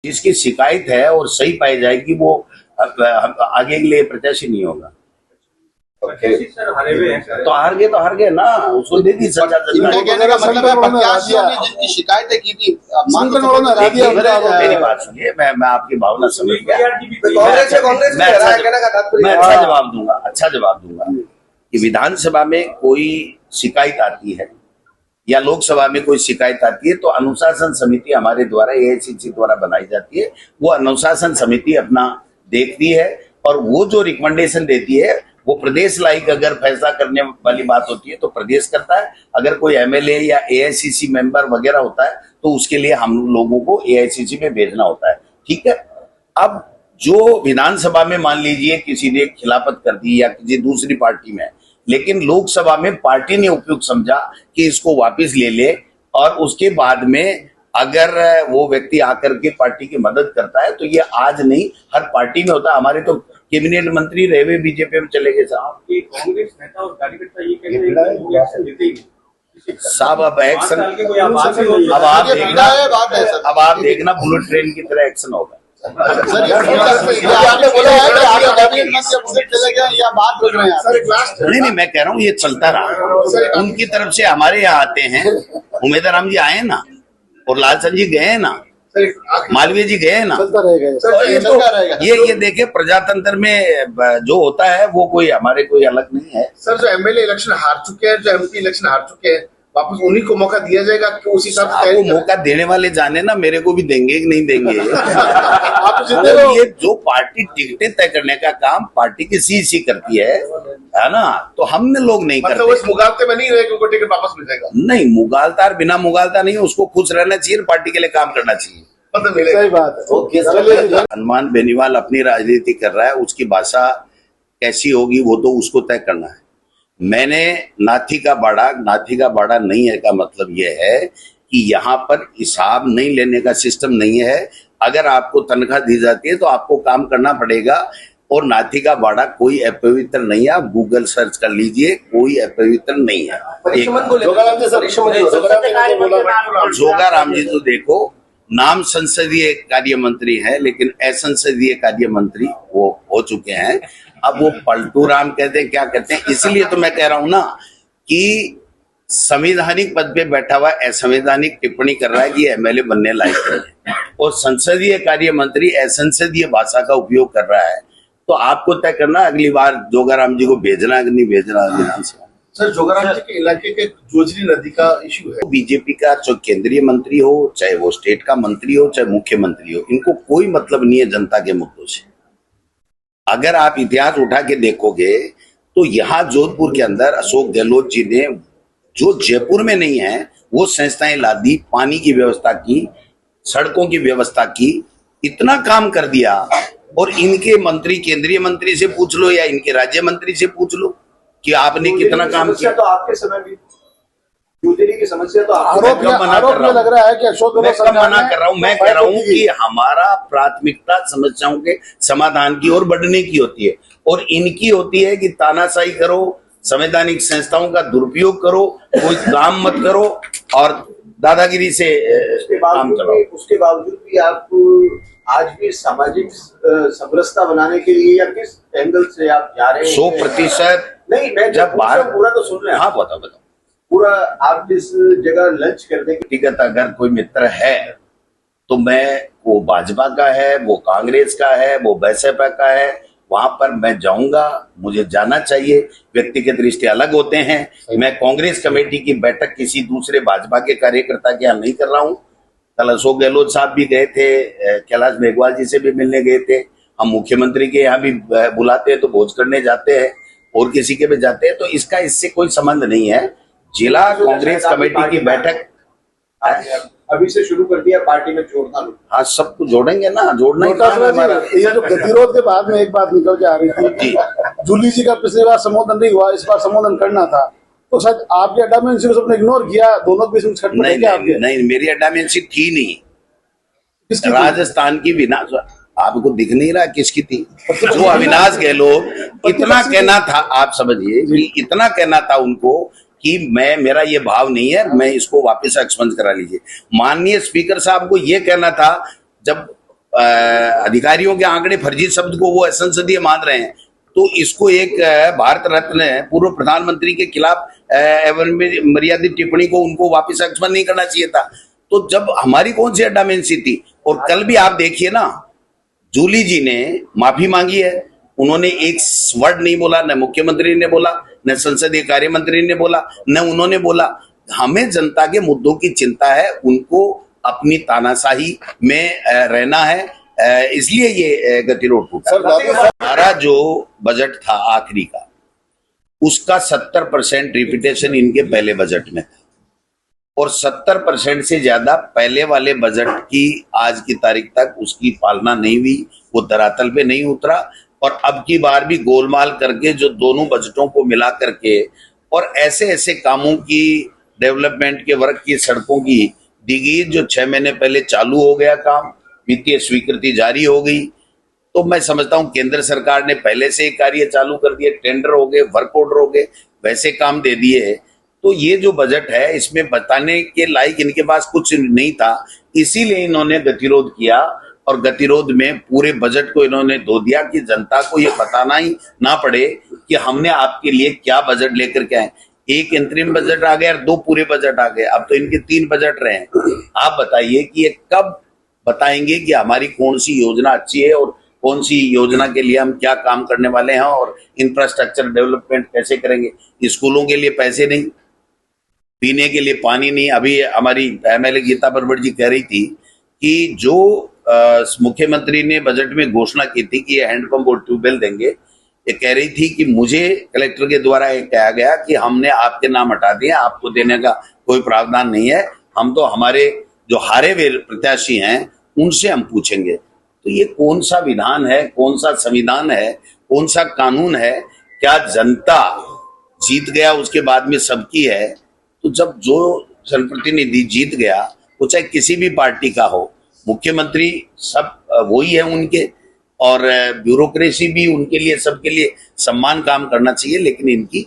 जिसकी शिकायत है और सही पाई जाएगी वो आगे के लिए प्रत्याशी नहीं होगा। तो हार गए ना, उसको दे दी सजा। कहने का मतलब है प्रत्याशियों ने जिनकी शिकायतें की थी मेरी बात सुनिए, मैं आपकी भावना समझ गया। मैं अच्छा जवाब दूंगा कि विधानसभा में कोई शिकायत आती है या लोकसभा में कोई शिकायत आती है तो अनुशासन समिति हमारे द्वारा एआईसीसी द्वारा बनाई जाती है। वो अनुशासन समिति अपना देखती है और वो जो रिकमेंडेशन देती है वो प्रदेश लाइक अगर फैसला करने वाली बात होती है तो प्रदेश करता है। अगर कोई एमएलए या एआईसीसी मेंबर वगैरह होता है तो उसके लिए हम लोगों को एआईसीसी में भेजना होता है। ठीक है। अब जो विधानसभा में मान लीजिए किसी ने खिलाफत कर दी या किसी दूसरी पार्टी में, लेकिन लोकसभा में पार्टी ने उपयुक्त समझा कि इसको वापस ले ले और उसके बाद में अगर वो व्यक्ति आकर के पार्टी की मदद करता है तो ये आज नहीं हर पार्टी में होता है। हमारे तो कैबिनेट मंत्री रहे हुए बीजेपी में चले गए कांग्रेस नेता और कार्यकर्ता ये कहते हैं साहब। अब एक्शन अब आप देखना बुलेट ट्रेन की तरह एक्शन होगा। नहीं, मैं कह रहा हूँ ये चलता रहा। उनकी तरफ से हमारे यहाँ आते हैं, उमेदवार राम जी आए ना और लालचंद जी गए ना, मालवीय जी गए ना, तो ये देखे प्रजातंत्र में जो होता है वो कोई हमारे कोई अलग नहीं है। सर, जो एमएलए इलेक्शन हार चुके हैं, जो एमपी इलेक्शन हार चुके हैं, वापस उन्हीं को मौका दिया जाएगा कि उसी हिसाब से आपको मौका देने वाले जाने ना, मेरे को भी देंगे कि नहीं देंगे। आप तो ये जो पार्टी टिकटें तय करने का काम पार्टी की सीसी करती है ना, तो हमने लोग नहीं करते। मतलब उस मुगालते में नहीं रहे कि उनको टिकट वापस मिल जाएगा। नहीं, मुगालतार बिना मुगालता नहीं, उसको खुश रहना चाहिए, पार्टी के लिए काम करना चाहिए। सही बात है। हनुमान बेनीवाल अपनी राजनीति कर रहा है, उसकी भाषा कैसी होगी वो तो उसको तय करना है। मैंने नाथी का बाड़ा नहीं है का मतलब यह है कि यहाँ पर हिसाब नहीं लेने का सिस्टम नहीं है। अगर आपको तनख्वाह दी जाती है तो आपको काम करना पड़ेगा। और नाथी का बाड़ा कोई अपवित्र नहीं है, आप गूगल सर्च कर लीजिए, कोई अपवित्र नहीं है। जोगाराम जी तो देखो नाम संसदीय कार्य मंत्री है लेकिन असंसदीय कार्य मंत्री वो हो चुके हैं। अब वो पलटू राम कहते हैं क्या कहते हैं, इसलिए तो मैं कह रहा हूं ना कि संवैधानिक पद पे बैठा हुआ असंवैधानिक टिप्पणी कर रहा है कि एमएलए बनने लायक है और संसदीय कार्य मंत्री असंसदीय भाषा का उपयोग कर रहा है। तो आपको तय करना अगली बार जोगाराम जी को भेजना है कि नहीं भेजना विधानसभा। सर, जोगाराम जी के इलाके के जोजरी नदी का इशू है। बीजेपी का जो केंद्रीय मंत्री हो, चाहे वो स्टेट का मंत्री हो, चाहे मुख्यमंत्री हो, इनको कोई मतलब नहीं है जनता के मुद्दों से। अगर आप इतिहास उठा के देखोगे तो यहाँ जोधपुर के अंदर अशोक गहलोत जी ने जो जयपुर में नहीं है वो संस्थाएं ला दी, पानी की व्यवस्था की, सड़कों की व्यवस्था की, इतना काम कर दिया। और इनके मंत्री केंद्रीय मंत्री से पूछ लो या इनके राज्य मंत्री से पूछ लो कि आपने कितना काम किया। तो आपके समय भी जूझने की समस्या तो आरोप लग रहा है कि अशोक गहलोत मना कर रहा हूं। मैं कह रहा हूं कि हमारा प्राथमिकता समस्याओं के समाधान की ओर बढ़ने की होती है और इनकी होती है कि तानाशाही करो, संवैधानिक संस्थाओं का दुरुपयोग करो, कोई काम मत करो और दादागिरी से काम चलाओ। उसके बावजूद भी आप आज भी सामाजिक समरसता बनाने के लिए या किस एंगल से आप जा रहे हैं? 100% नहीं, मैं जब बात पूरा तो सुन रहे हैं। हाँ, बताओ पूरा आप जिस जगह लंच करने की व्यक्तिगत अगर कोई मित्र है तो मैं वो भाजपा का है, वो कांग्रेस का है, वो बसपा का है, वहां पर मैं जाऊंगा, मुझे जाना चाहिए। व्यक्तिगत रिश्ते अलग होते हैं। मैं कांग्रेस कमेटी की बैठक किसी दूसरे भाजपा के कार्यकर्ता के यहाँ नहीं कर रहा हूँ। कल अशोक गहलोत साहब भी गए थे, कैलाश मेघवाल जी से भी मिलने गए थे। हम मुख्यमंत्री के यहाँ भी बुलाते हैं तो भोज करने जाते हैं और किसी के भी जाते हैं, तो इसका इससे कोई संबंध नहीं है। जिला कांग्रेस कमेटी की बैठक अभी से शुरू कर दिया पार्टी में जोड़ना। हाँ, सबको जोड़ेंगे ना, जोड़ना ही ये जो गतिरोध के बाद में एक बात निकल के आ रही थी, जूली जी का पिछली बार संबोधन नहीं हुआ, इस बार संबोधन करना था, तो शायद आपके अड्डा में सबने इग्नोर किया। दोनों के बीच में नहीं, मेरी अड्डा में थी नहीं। राजस्थान की विनाश आपको दिख नहीं रहा किसकी थी? जो अविनाश गहलोत इतना कहना था, आप समझिए कि इतना कहना था उनको कि मेरा ये भाव नहीं है, मैं इसको वापस एक्सपंज करा लीजिए। माननीय स्पीकर साहब को ये कहना था जब अधिकारियों के आंकड़े फर्जी शब्द को वो असंसदीय मान रहे हैं, तो इसको एक भारत रत्न पूर्व प्रधानमंत्री के खिलाफ मर्यादित टिप्पणी को उनको वापस एक्सपन नहीं करना चाहिए था। तो जब हमारी कौन सी अड्डामेंसी थी? और कल भी आप देखिए ना, जूली जी ने माफी मांगी है, उन्होंने एक वर्ड नहीं बोला, न मुख्यमंत्री ने बोला, न संसदीय कार्य मंत्री ने बोला, न उन्होंने बोला। हमें जनता के मुद्दों की चिंता है, उनको अपनी तानाशाही में रहना है, इसलिए ये गतिरोध टूटा। हमारा जो बजट था आखिरी का, उसका 70% रिपीटेशन इनके पहले बजट में था, और 70% से ज्यादा पहले वाले बजट की आज की तारीख तक उसकी पालना नहीं हुई, वो धरातल पे नहीं उतरा। और अब की बार भी गोलमाल करके जो दोनों बजटों को मिला करके और ऐसे ऐसे कामों की, डेवलपमेंट के वर्क की, सड़कों की दी गई, जो 6 महीने पहले चालू हो गया काम, वित्तीय स्वीकृति जारी हो गई। तो मैं समझता हूं केंद्र सरकार ने पहले से कार्य चालू कर दिए, टेंडर हो गए, वर्क ऑर्डर हो गए, वैसे काम दे दिए। तो ये जो बजट है, इसमें बताने के लायक इनके पास कुछ नहीं था, इसीलिए इन्होंने गतिरोध किया। और गतिरोध में पूरे बजट को इन्होंने धो दिया कि जनता को ये बताना ही ना पड़े कि हमने आपके लिए क्या बजट लेकर के आए। एक अंतरिम बजट आ गया और 2 पूरे बजट आ गए, अब तो इनके 3 बजट रहे हैं। आप बताइए कि ये कब बताएंगे कि हमारी कौन सी योजना अच्छी है और कौन सी योजना के लिए हम क्या काम करने वाले हैं और इंफ्रास्ट्रक्चर डेवलपमेंट कैसे करेंगे। स्कूलों के लिए पैसे नहीं, पीने के लिए पानी नहीं। अभी हमारी MLA गीता बरबड़ जी कह रही थी कि जो मुख्यमंत्री ने बजट में घोषणा की थी कि ये हैंडपंप और ट्यूबवेल देंगे, ये कह रही थी कि मुझे कलेक्टर के द्वारा ये कहा गया कि हमने आपके नाम हटा दिए, आपको देने का कोई प्रावधान नहीं है, हम तो हमारे जो हारे हुए प्रत्याशी हैं उनसे हम पूछेंगे। तो ये कौन सा विधान है, कौन सा संविधान है, कौन सा कानून है? क्या जनता जीत गया उसके बाद में सबकी है? तो जब जो जनप्रतिनिधि जीत गया, वो चाहे किसी भी पार्टी का हो, मुख्यमंत्री सब वही है उनके, और ब्यूरोक्रेसी भी उनके लिए, सबके लिए सम्मान काम करना चाहिए। लेकिन इनकी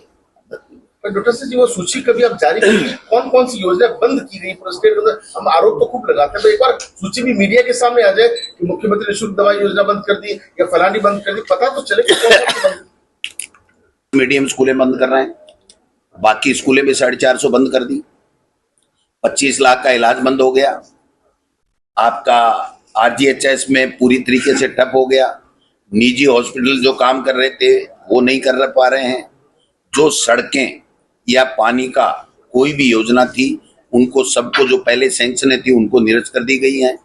डॉक्टर साहब जी, वो सूची कभी आप जारी करेंगे, कौन कौन सी योजना बंद की गई पूरे स्टेट में? हम आरोप तो खूब लगाते हैं, एक बार सूची भी मीडिया के सामने आ जाए कि मुख्यमंत्री निःशुल्क दवाई योजना बंद कर दी या फलानी बंद कर दी, पता तो चले कि कौन। मीडियम स्कूलें बंद कर रहे हैं, बाकी स्कूलें भी 450 बंद कर दी, 25 लाख का इलाज बंद हो गया, आपका RGHS में पूरी तरीके से ठप हो गया, निजी हॉस्पिटल जो काम कर रहे थे वो नहीं कर पा रहे हैं, जो सड़कें या पानी का कोई भी योजना थी उनको सबको जो पहले सैंक्शन थी उनको निरस्त कर दी गई हैं।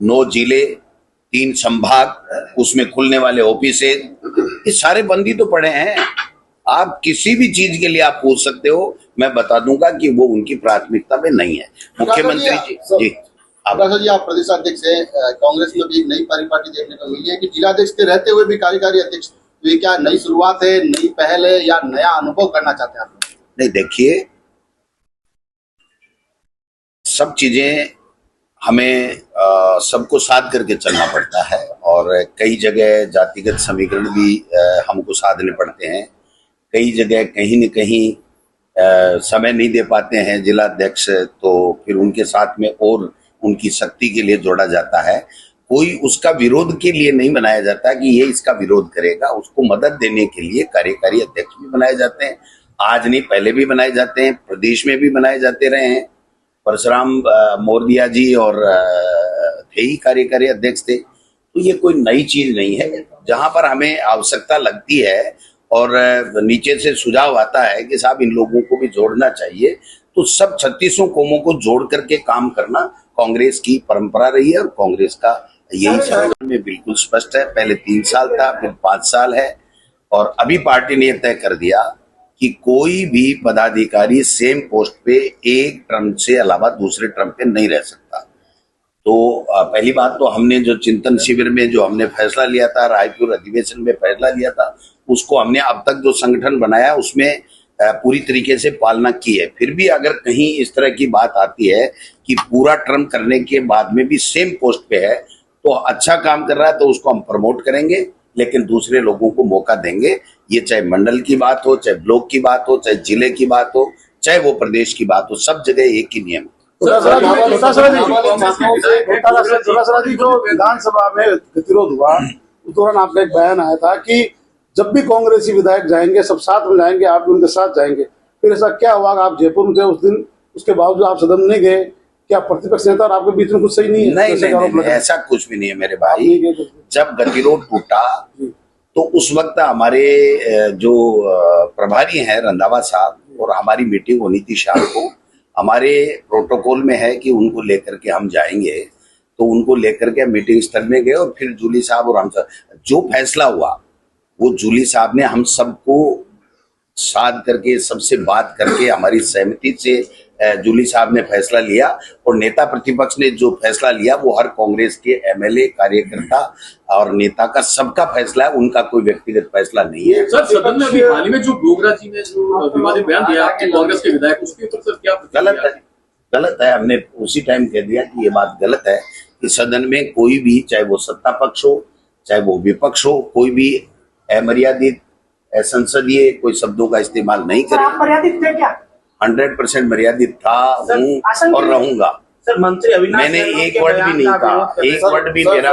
9 जिले, 3 संभाग, उसमें खुलने वाले ऑफिसे, ये सारे बंदी तो पड़े हैं। आप किसी भी चीज के लिए आप पूछ सकते हो, मैं बता दूंगा कि वो उनकी प्राथमिकता में नहीं है। मुख्यमंत्री जी आप प्रदेश अध्यक्ष हैं, कांग्रेस में भी एक नई परिपाटी देखने को मिली है कि जिलाध्यक्ष के रहते हुए भी कार्यकारी अध्यक्ष, तो ये क्या नई शुरुआत है, नई पहल है, या नया अनुभव करना चाहते हैं आप? नहीं, देखिए, सब चीजें हमें सबको साध करके चलना पड़ता है, और कई जगह जातिगत समीकरण भी हमको साधने पड़ते हैं। कई जगह कहीं न कहीं समय नहीं दे पाते हैं जिलाध्यक्ष, तो फिर उनके साथ में और उनकी शक्ति के लिए जोड़ा जाता है। कोई उसका विरोध के लिए नहीं बनाया जाता कि ये इसका विरोध करेगा, उसको मदद देने के लिए कार्यकारी अध्यक्ष भी बनाए जाते हैं। आज नहीं, पहले भी बनाए जाते हैं, प्रदेश में भी बनाए जाते रहे हैं। परशुराम मोरदिया जी और थे ही कार्यकारी अध्यक्ष थे। तो ये कोई नई चीज नहीं है। जहां पर हमें आवश्यकता लगती है और नीचे से सुझाव आता है कि साहब इन लोगों को भी जोड़ना चाहिए, तो सब 36 कौमों को जोड़ करके काम करना कांग्रेस की परंपरा रही है, और कांग्रेस का यही संविधान में बिल्कुल स्पष्ट है। पहले 3 साल था, फिर 5 साल है, और अभी पार्टी ने तय कर दिया कि कोई भी पदाधिकारी सेम पोस्ट पे एक टर्म से अलावा दूसरे टर्म पे नहीं रह सकता। तो पहली बात तो हमने जो चिंतन शिविर में जो हमने फैसला लिया था, रायपुर अधिवेशन में फैसला लिया था, उसको हमने अब तक जो संगठन बनाया उसमें पूरी तरीके से पालना की है। फिर भी अगर कहीं इस तरह की बात आती है कि पूरा टर्म करने के बाद में भी सेम पोस्ट पे है, तो अच्छा काम कर रहा है तो उसको हम प्रमोट करेंगे, लेकिन दूसरे लोगों को मौका देंगे। ये चाहे मंडल की बात हो, चाहे ब्लॉक की बात हो, चाहे जिले की बात हो, चाहे वो प्रदेश की बात हो, सब जगह एक ही नियम। डोटासरा जी, जो विधानसभा में गतिरोध हुआ उस दौरान आपका एक बयान आया था कि जब भी कांग्रेसी विधायक जाएंगे सब साथ में जाएंगे, आप भी उनके साथ जाएंगे। फिर ऐसा क्या हुआ? आप जयपुर में थे उस दिन, उसके बावजूद आप सदन नहीं गए। क्या प्रतिपक्ष नेता और आपके बीच में कुछ सही नहीं है? नहीं, ऐसा कुछ भी नहीं है मेरे भाई। जब गतिरोध टूटा तो उस वक्त हमारे जो प्रभारी हैं रंधावा साहब और हमारी मीटिंग होनी थी शाम को। हमारे प्रोटोकॉल में है कि उनको लेकर के हम जाएंगे, तो उनको लेकर के मीटिंग स्थल में गए और फिर जूली साहब और हम सब जो फैसला हुआ वो जूली साहब ने हम सबको साथ करके सबसे बात करके हमारी सहमति से जूली साहब ने फैसला लिया। और नेता प्रतिपक्ष ने जो फैसला लिया वो हर कांग्रेस के एमएलए, कार्यकर्ता और नेता का सबका फैसला है, उनका कोई व्यक्तिगत फैसला नहीं है। सर, सदन में अभी हाल ही में जो डोगरा जी ने जो विवादित बयान दिया आपके कांग्रेस के विधायक, उसके ऊपर सर क्या गलत है। हमने उसी टाइम कह दिया कि ये बात गलत है कि सदन में कोई भी, चाहे वो सत्ता पक्ष हो चाहे वो विपक्ष हो, कोई भी अमर्यादित संसदीय कोई शब्दों का इस्तेमाल नहीं करे। आप मर्यादित थे क्या? 100% मर्यादित था, हूँ और रहूंगा। सर, मंत्री अविनाश मैंने एक वर्ड भी नहीं कहा, एक वर्ड भी मेरा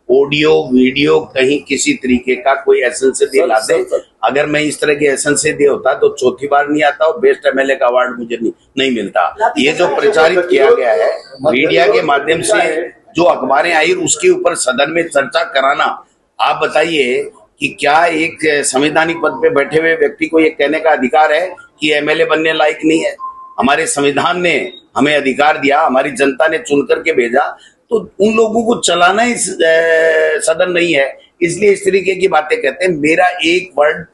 ऑडियो वीडियो कहीं किसी तरीके का कोई असंसदीय ला दे। अगर मैं इस तरह के असंसदीय होता तो चौथी बार नहीं आता और बेस्ट एमएलए का अवार्ड मुझे नहीं मिलता। ये जो प्रचारित किया गया है मीडिया के माध्यम से, जो अखबारें आई, उसके ऊपर सदन में चर्चा कराना, आप बताइए कि क्या एक संवैधानिक पद पे बैठे हुए व्यक्ति को ये कहने का अधिकार है कि एमएलए बनने लायक नहीं है? हमारे संविधान ने हमें अधिकार दिया, हमारी जनता ने चुन करके भेजा, तो उन लोगों को चलाना इस सदन नहीं है, इसलिए इस तरीके की बातें कहते हैं। मेरा एक वर्ड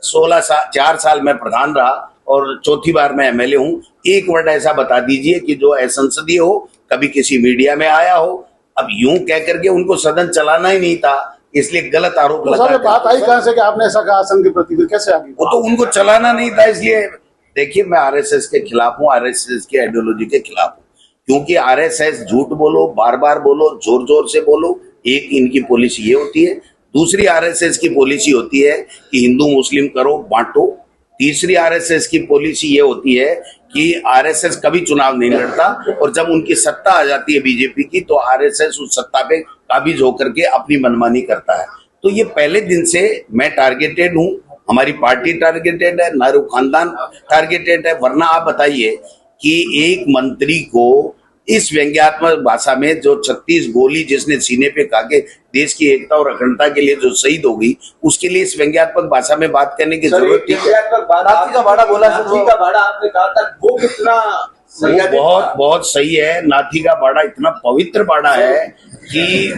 4 साल में प्रधान रहा और चौथी बार मैं एमएलए हूँ। एक वर्ड ऐसा बता दीजिए कि जो असंसदीय हो, कभी किसी मीडिया में आया हो। अब यूं कह करके उनको सदन चलाना ही नहीं था, इसलिए गलत आरोप लगा। बात आई कहां से कि आपने ऐसा कहा? असम की प्रतिक्रिया कैसे आ गई? वो तो उनको चलाना नहीं था, इसलिए देखिए मैं आरएसएस के खिलाफ हूँ, आरएसएस की आइडियोलॉजी के खिलाफ हूँ, क्योंकि आरएसएस झूठ बोलो, बार बार बोलो, जोर जोर से बोलो, एक इनकी पॉलिसी ये होती है। दूसरी आरएसएस की पॉलिसी होती है कि हिंदू मुस्लिम करो, बांटो। तीसरी आरएसएस की पॉलिसी ये होती है कि आरएसएस कभी चुनाव नहीं लड़ता और जब उनकी सत्ता आ जाती है बीजेपी की, तो आरएसएस उस सत्ता पे काबिज होकर के अपनी मनमानी करता है। तो ये पहले दिन से मैं टारगेटेड हूँ, हमारी पार्टी टारगेटेड है, नेहरू खानदान टारगेटेड है। वरना आप बताइए कि एक मंत्री को इस व्यंग्यात्मक भाषा में जो 36 गोली जिसने सीने पे खा के देश की एकता और अखंडता के लिए जो शहीद हो गई, उसके लिए इस व्यंग्यात्मक भाषा में बात करने की जरूरत थी? नाथी का बाड़ा बोला, नाथी का बाड़ा आपने कहा था, वो कितना वो बहुत सही है। नाथी का बाड़ा इतना पवित्र बाड़ा है कि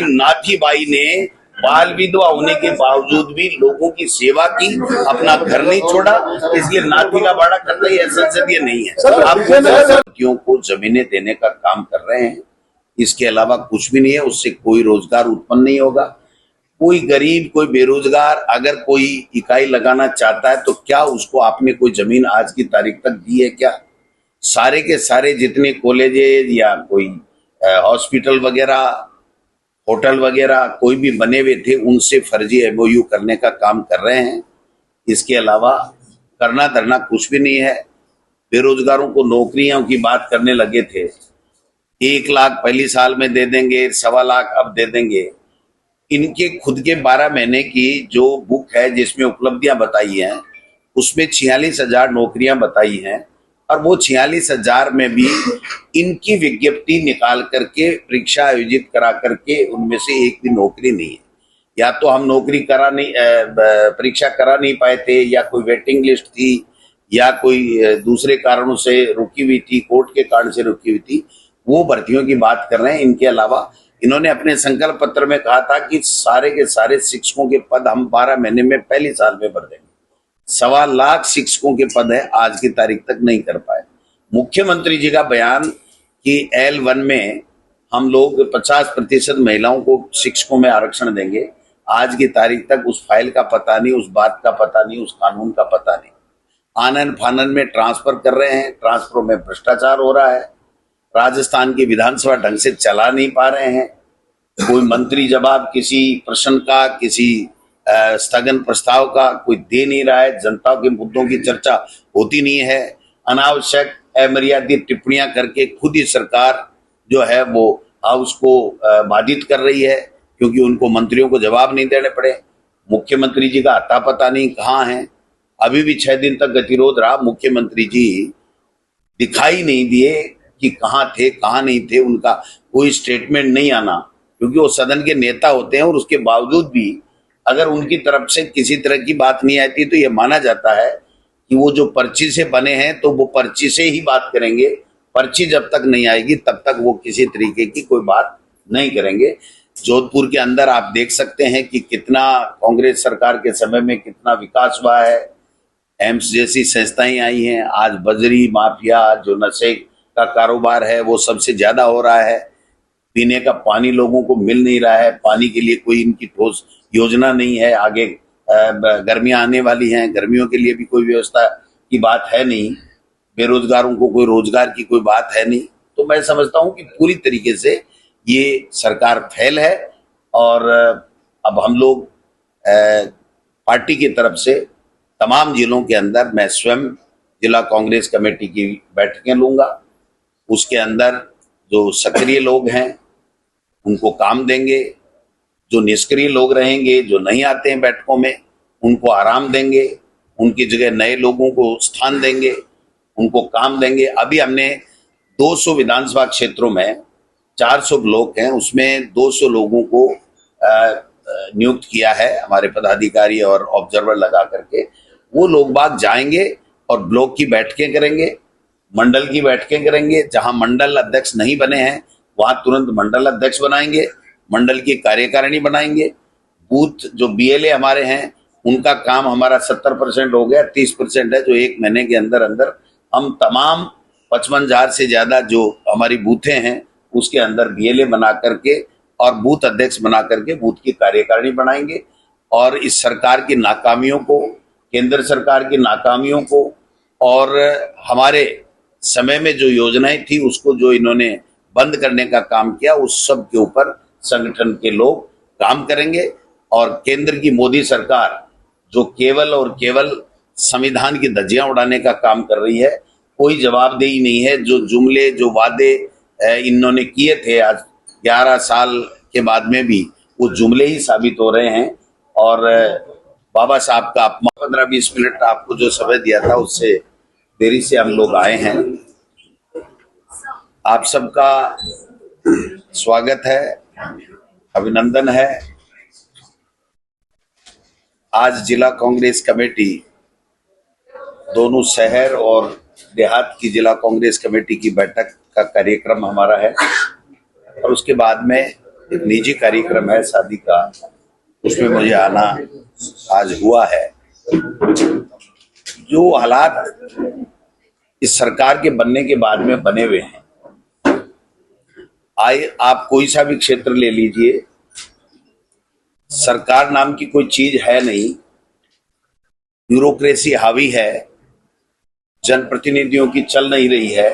नाथी बाई ने बाल विधवा होने के बावजूद भी लोगों की सेवा की, अपना घर नहीं छोड़ा, इसलिए नाथी का बाड़ा कतई संसदीय नहीं है। आप लड़कियों को जमीनें देने का काम कर रहे हैं, इसके अलावा कुछ भी नहीं है। उससे कोई रोजगार उत्पन्न नहीं होगा। कोई गरीब, कोई बेरोजगार अगर कोई इकाई लगाना चाहता है तो क्या उसको आपने कोई जमीन आज की तारीख तक दी है क्या? सारे के सारे जितने कॉलेजेस या कोई हॉस्पिटल वगैरह, होटल वगैरह कोई भी बने हुए थे, उनसे फर्जी एमओयू करने का काम कर रहे हैं। इसके अलावा करना धरना कुछ भी नहीं है। बेरोजगारों को नौकरियों की बात करने लगे थे, 1 लाख पहली साल में दे देंगे, 1.25 लाख अब दे देंगे। इनके खुद के 12 महीने की जो बुक है जिसमें उपलब्धियां बताई हैं, उसमें 46,000 नौकरियां बताई हैं और वो 46,000 में भी इनकी विज्ञप्ति निकाल करके परीक्षा आयोजित करा करके उनमें से एक भी नौकरी नहीं है। या तो हम नौकरी परीक्षा करा नहीं पाए थे, या कोई वेटिंग लिस्ट थी, या कोई दूसरे कारणों से रुकी हुई थी, कोर्ट के कारण से रुकी हुई थी, वो भर्तियों की बात कर रहे हैं। इनके अलावा इन्होंने अपने संकल्प पत्र में कहा था कि सारे के सारे शिक्षकों के पद हम 12 महीने में पहली साल में भर देंगे। 1.25 लाख शिक्षकों के पद है, आज की तारीख तक नहीं कर पाए। मुख्यमंत्री जी का बयान कि L1 में हम लोग 50% महिलाओं को शिक्षकों में आरक्षण देंगे, आज की तारीख तक उस फाइल का पता नहीं, उस बात का पता नहीं, उस कानून का पता नहीं। आनन फानन में ट्रांसफर कर रहे हैं, ट्रांसफरों में भ्रष्टाचार हो रहा है। राजस्थान की विधानसभा ढंग से चला नहीं पा रहे हैं। कोई मंत्री जवाब किसी प्रश्न का, किसी स्थगन प्रस्ताव का कोई दे नहीं रहा है। जनता के मुद्दों की चर्चा होती नहीं है। अनावश्यक अमर्यादित टिप्पणियां करके खुद ही सरकार जो है वो हाउस को बाधित कर रही है, क्योंकि उनको मंत्रियों को जवाब नहीं देने पड़े। मुख्यमंत्री जी का अता पता नहीं कहाँ है, अभी भी 6 दिन तक गतिरोध रहा। मुख्यमंत्री जी दिखाई नहीं दिए कि कहाँ थे कहाँ नहीं थे, उनका कोई स्टेटमेंट नहीं आना, क्योंकि वो सदन के नेता होते हैं और उसके बावजूद भी अगर उनकी तरफ से किसी तरह की बात नहीं आती तो ये माना जाता है कि वो जो पर्ची से बने हैं तो वो पर्ची से ही बात करेंगे। पर्ची जब तक नहीं आएगी तब तक वो किसी तरीके की कोई बात नहीं करेंगे। जोधपुर के अंदर आप देख सकते हैं कि कितना कांग्रेस सरकार के समय में कितना विकास हुआ है। एम्स जैसी संस्थाएं आई हैं। आज बजरी माफिया जो नशे का कारोबार है वो सबसे ज्यादा हो रहा है। पीने का पानी लोगों को मिल नहीं रहा है, पानी के लिए कोई इनकी ठोस योजना नहीं है। आगे गर्मियां आने वाली हैं, गर्मियों के लिए भी कोई व्यवस्था की बात है नहीं, बेरोजगारों को कोई रोजगार की कोई बात है नहीं। तो मैं समझता हूं कि पूरी तरीके से ये सरकार फेल है। और अब हम लोग पार्टी की तरफ से तमाम जिलों के अंदर मैं स्वयं जिला कांग्रेस कमेटी की बैठकें लूंगा। उसके अंदर जो सक्रिय लोग हैं उनको काम देंगे, जो निष्क्रिय लोग रहेंगे, जो नहीं आते हैं बैठकों में, उनको आराम देंगे, उनकी जगह नए लोगों को स्थान देंगे, उनको काम देंगे। अभी हमने 200 विधानसभा क्षेत्रों में 400 ब्लॉक हैं, उसमें 200 लोगों को नियुक्त किया है हमारे पदाधिकारी और ऑब्जर्वर लगा करके। वो लोग बाग जाएंगे और ब्लॉक की बैठकें करेंगे, मंडल की बैठकें करेंगे। जहां मंडल अध्यक्ष नहीं बने हैं वहां तुरंत मंडल अध्यक्ष बनाएंगे, मंडल की कार्यकारिणी बनाएंगे। बूथ जो बीएलए हमारे हैं उनका काम हमारा 70% हो गया, 30% है जो 1 महीने के अंदर अंदर हम तमाम 55,000 से ज्यादा जो हमारी बूथें हैं उसके अंदर बीएलए बना करके और बूथ अध्यक्ष बना करके बूथ की कार्यकारिणी बनाएंगे। और इस सरकार की नाकामियों को, केंद्र सरकार की नाकामियों को और हमारे समय में जो योजनाएं थी उसको जो इन्होंने बंद करने का काम किया, उस सब के ऊपर संगठन के लोग काम करेंगे। और केंद्र की मोदी सरकार जो केवल और केवल संविधान की धज्जियां उड़ाने का काम कर रही है, कोई जवाबदेही नहीं है। जो जुमले जो वादे इन्होंने किए थे आज 11 साल के बाद में भी वो जुमले ही साबित हो रहे हैं। और बाबा साहब का 15-20 मिनट आपको जो समय दिया था उससे देरी से हम लोग आए हैं। आप सबका स्वागत है, अभिनंदन है। आज जिला कांग्रेस कमेटी दोनों शहर और देहात की जिला कांग्रेस कमेटी की बैठक का कार्यक्रम हमारा है और उसके बाद में एक निजी कार्यक्रम है शादी का, उसमें मुझे आना आज हुआ है। जो हालात इस सरकार के बनने के बाद में बने हुए हैं, आप कोई सा भी क्षेत्र ले लीजिए, सरकार नाम की कोई चीज है नहीं, ब्यूरोक्रेसी हावी है, जनप्रतिनिधियों की चल नहीं रही है।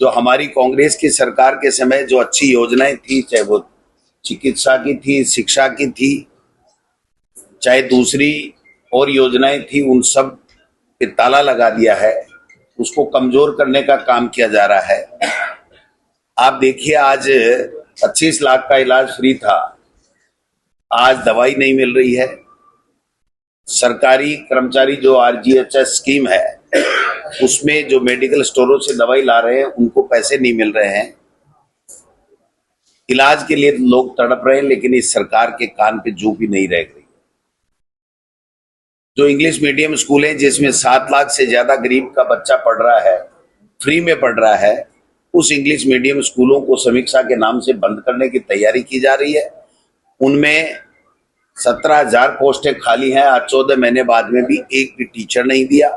जो हमारी कांग्रेस की सरकार के समय जो अच्छी योजनाएं थी, चाहे वो चिकित्सा की थी, शिक्षा की थी, चाहे दूसरी और योजनाएं थी, उन सब पे ताला लगा दिया है, उसको कमजोर करने का काम किया जा रहा है। आप देखिए आज 25 लाख का इलाज फ्री था, आज दवाई नहीं मिल रही है। सरकारी कर्मचारी जो आरजीएचएस स्कीम है उसमें जो मेडिकल स्टोरों से दवाई ला रहे हैं उनको पैसे नहीं मिल रहे हैं। इलाज के लिए लोग तड़प रहे हैं, लेकिन इस सरकार के कान पे जू भी नहीं रह गई। जो इंग्लिश मीडियम स्कूल है जिसमें 7 लाख से ज्यादा गरीब का बच्चा पढ़ रहा है, फ्री में पढ़ रहा है, उस इंग्लिश मीडियम स्कूलों को समीक्षा के नाम से बंद करने की तैयारी की जा रही है। उनमें 17,000 पोस्टें खाली हैं। आज 14 महीने बाद में भी एक भी टीचर नहीं दिया,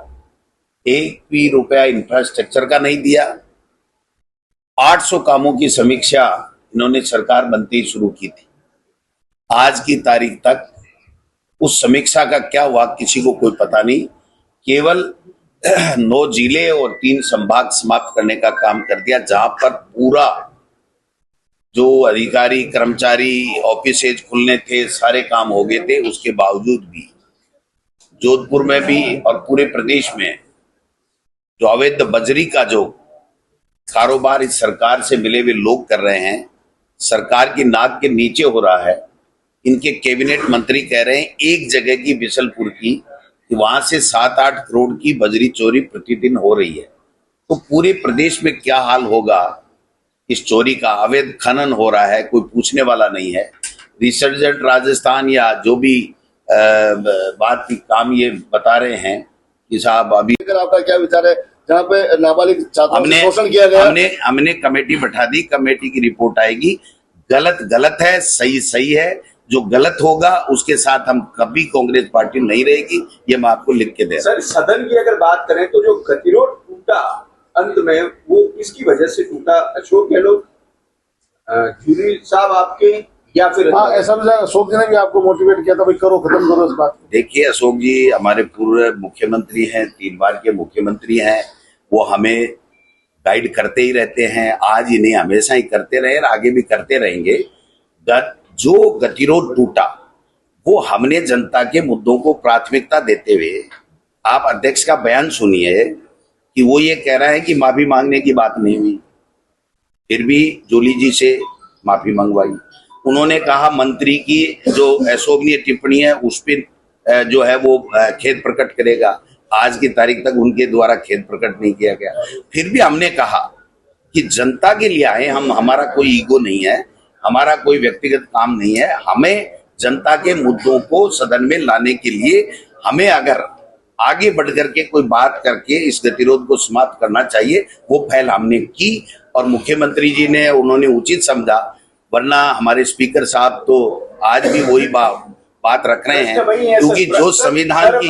एक भी रुपया इंफ्रास्ट्रक्चर का नहीं दिया। 800 कामों की समीक्षा इन्होंने सरकार बनते ही शुरू की थी। आज की तारीख तक उस समीक्षा का क्या हुआ किसी को कोई पता नहीं। केवल 9 जिले और 3 संभाग समाप्त करने का काम कर दिया, जहां पर पूरा जो अधिकारी कर्मचारी ऑफिसेज खुलने थे सारे काम हो गए थे। उसके बावजूद भी जोधपुर में भी और पूरे प्रदेश में जो अवैध बजरी का जो कारोबार इस सरकार से मिले हुए लोग कर रहे हैं, सरकार की नाक के नीचे हो रहा है। इनके कैबिनेट मंत्री कह रहे हैं एक जगह की बिशलपुर की, कि वहां से 7-8 करोड़ की बजरी चोरी प्रतिदिन हो रही है। तो पूरे प्रदेश में क्या हाल होगा इस चोरी का। अवैध खनन हो रहा है, कोई पूछने वाला नहीं है। रिसर्जेंट राजस्थान या जो भी बात की काम ये बता रहे हैं कि साहब अभी आपका क्या विचार है जहाँ पे नाबालिग छात्रों से शोषण किया गया? हमने कमेटी बैठा दी, कमेटी की रिपोर्ट आएगी। गलत गलत है, सही सही है। जो गलत होगा उसके साथ हम कभी कांग्रेस पार्टी नहीं रहेगी, ये मैं आपको लिख के दे रहा हूं। सर, सदन की अगर बात करें तो जो गतिरोध टूटा अंत में, वो किसकी वजह से टूटा? अशोक गहलोत, जूली साहब आपके, या फिर हाँ, ऐसा मुझे अशोक जी ने भी आपको मोटिवेट किया था भाई करो, खत्म करो इस बात को? देखिए, अशोक जी हमारे पूर्व मुख्यमंत्री हैं, 3 बार के मुख्यमंत्री हैं। वो हमें गाइड करते ही रहते हैं, आज ही नहीं हमेशा ही करते रहे और आगे भी करते रहेंगे। जो गतिरोध टूटा वो हमने जनता के मुद्दों को प्राथमिकता देते हुए, आप अध्यक्ष का बयान सुनिए कि वो ये कह रहा है कि माफी मांगने की बात नहीं हुई, फिर भी जूली जी से माफी मंगवाई। उन्होंने कहा मंत्री की जो अशोभनीय टिप्पणी है उस पर जो है वो खेद प्रकट करेगा। आज की तारीख तक उनके द्वारा खेद प्रकट नहीं किया गया। फिर भी हमने कहा कि जनता के लिए आए हम, हमारा कोई ईगो नहीं है, हमारा कोई व्यक्तिगत काम नहीं है। हमें जनता के मुद्दों को सदन में लाने के लिए हमें अगर आगे बढ़ करके कोई बात करके इस गतिरोध को समाप्त करना चाहिए, वो पहल हमने की और मुख्यमंत्री जी ने उन्होंने उचित समझा। वरना हमारे स्पीकर साहब तो आज भी वही बात रख रहे हैं, क्योंकि जो संविधान की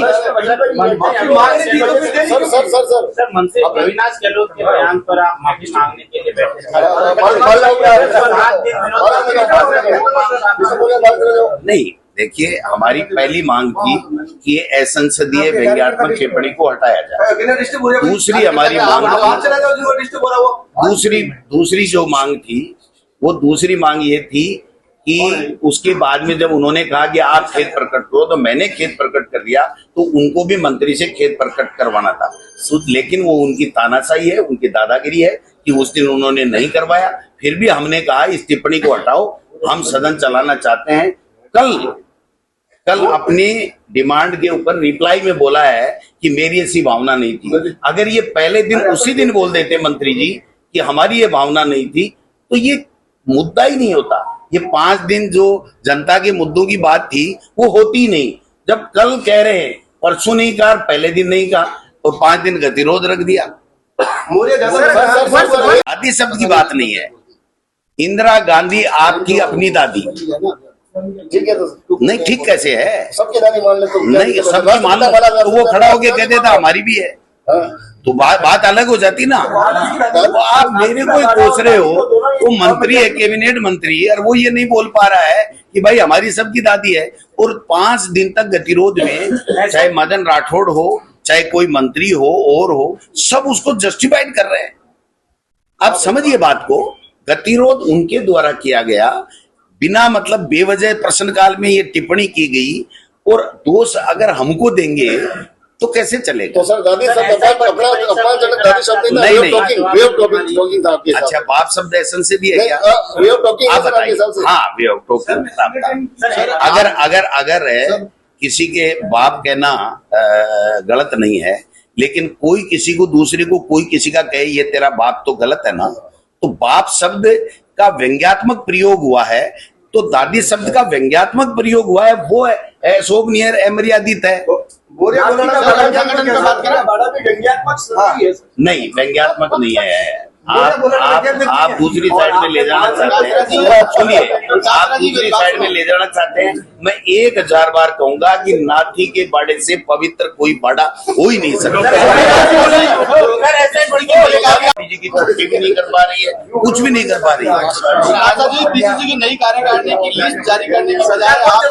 सर मंत्री अविनाश गहलोत के बयान पर आप माफी मांगने के लिए बैठे नहीं। देखिए, हमारी पहली मांग थी कि ये असंसदीय व्यंग्यात्मक टिप्पणी को हटाया जाए। दूसरी हमारी मांग दूसरी जो मांग थी वो दूसरी मांग ये थी कि उसके बाद में जब उन्होंने कहा कि आप खेद प्रकट करो, तो मैंने खेद प्रकट कर दिया, तो उनको भी मंत्री से खेद प्रकट करवाना था। लेकिन वो उनकी तानाशाही है, उनकी दादागिरी है कि उस दिन उन्होंने नहीं करवाया। फिर भी हमने कहा इस टिप्पणी को हटाओ, हम सदन चलाना चाहते हैं। कल अपनी डिमांड के ऊपर रिप्लाई में बोला है कि मेरी ऐसी भावना नहीं थी। अगर ये पहले दिन उसी दिन बोल देते मंत्री जी कि हमारी ये भावना नहीं थी, तो ये मुद्दा ही नहीं होता। ये 5 दिन जो जनता के मुद्दों की बात थी वो होती नहीं। जब कल कह रहे हैं, परसों नहीं कहा, पहले दिन नहीं कहा, और 5 दिन गतिरोध रख दिया। दादी शब्द की बात नहीं है। इंदिरा गांधी आपकी अपनी दादी ठीक है तो नहीं, ठीक कैसे है? सबकी दादी मान ले तो नहीं, सबकी मान लो तो वो खड़ा होके कह देता हमारी भी है, तो बात अलग हो जाती ना। तो आप मेरे को कोस रहे हो, तो मंत्री है, कैबिनेट मंत्री, और वो ये नहीं बोल पा रहा है कि भाई हमारी सबकी दादी है। और 5 दिन तक गतिरोध में चाहे मदन राठौड़ हो, चाहे कोई मंत्री हो और हो, सब उसको जस्टिफाइड कर रहे हैं। आप समझिए बात को, गतिरोध उनके द्वारा किया गया, बिना मतलब बेवजह प्रश्नकाल में ये टिप्पणी की गई, और दोष अगर हमको देंगे तो कैसे चलेगा? तो सर दादी शब्द अपमानजनक दादी शब्द नहीं, टॉकिंग था आपके हिसाब से? अच्छा, बाप शब्द ऐसा से भी है क्या? वे ऑफ टॉकिंग आप है सर आपके बताइए। हिसाब से? हाँ, वे ऑफ टॉकिंग। अगर किसी के बाप कहना गलत नहीं है, लेकिन कोई किसी को, दूसरे को कोई किसी का कहे ये तेरा बाप, तो गलत है ना। तो बाप शब्द का व्यंग्यात्मक प्रयोग हुआ है, तो दादी शब्द का व्यंग्यात्मक प्रयोग हुआ है, वो अशोभनीय अमर्यादित है। नहीं, व्यंग्यात्मक नहीं है। आप दूसरी साइड में ले जाना चाहते हैं। सुनिए, आप दूसरी साइड में ले जाना चाहते हैं। मैं 1000 बार कहूंगा कि नाथी के बाड़े से पवित्र कोई बाड़ा हो ही नहीं सकता। जी की छुट्टी भी नहीं कर पा रही है, कुछ भी नहीं कर पा रही है। आशा जी, पीसीसी की नई कार्यकारिणी की लिस्ट जारी करने की बजाय आप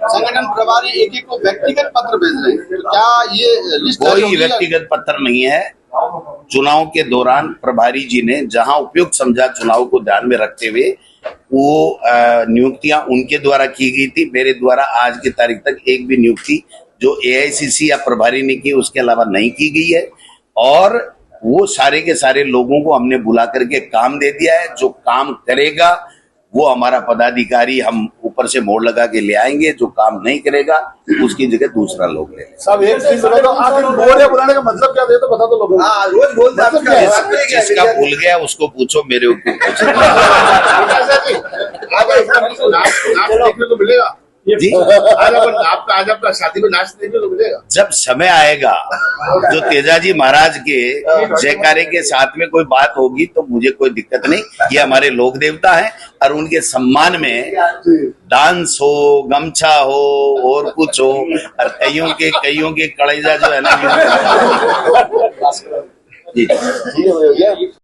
संगठन प्रभारी एक को व्यक्तिगत पत्र भेज रहे हैं, तो क्या ये लिस्ट कोई व्यक्तिगत पत्र नहीं है। चुनाव के दौरान प्रभारी जी ने जहां उपयुक्त समझा, चुनाव को ध्यान में रखते हुए, वो नियुक्तियां उनके द्वारा की गई थी। मेरे द्वारा आज की तारीख तक एक भी नियुक्ति जो एआईसीसी या प्रभारी ने की उसके अलावा नहीं की गई है। और वो सारे के सारे लोगों को हमने बुला करके काम दे दिया है। जो काम करेगा वो हमारा पदाधिकारी हम ऊपर से मोड़ लगा के ले आएंगे, जो काम नहीं करेगा उसकी जगह दूसरा लोग ले लेंगे। साहब एक चीज बता दो, आखिर मोर्या बुलाने का मतलब क्या है तो बता दो लोगों को। हाँ रोज बोलते हैं, मतलब क्या है? आपका जिसका भूल गया उसको पूछो, मेरे ऊपर पूछो। नाच देखने को मिलेगा जी आज आपका शादी में नाच देखने को मिलेगा। जब समय आएगा जो तेजाजी महाराज के जयकारे के साथ में कोई बात होगी तो मुझे कोई दिक्कत नहीं। ये हमारे लोक देवता हैं और उनके सम्मान में डांस हो, गमछा हो और कुछ हो, और कईयों के कलेजा जो है ना जी।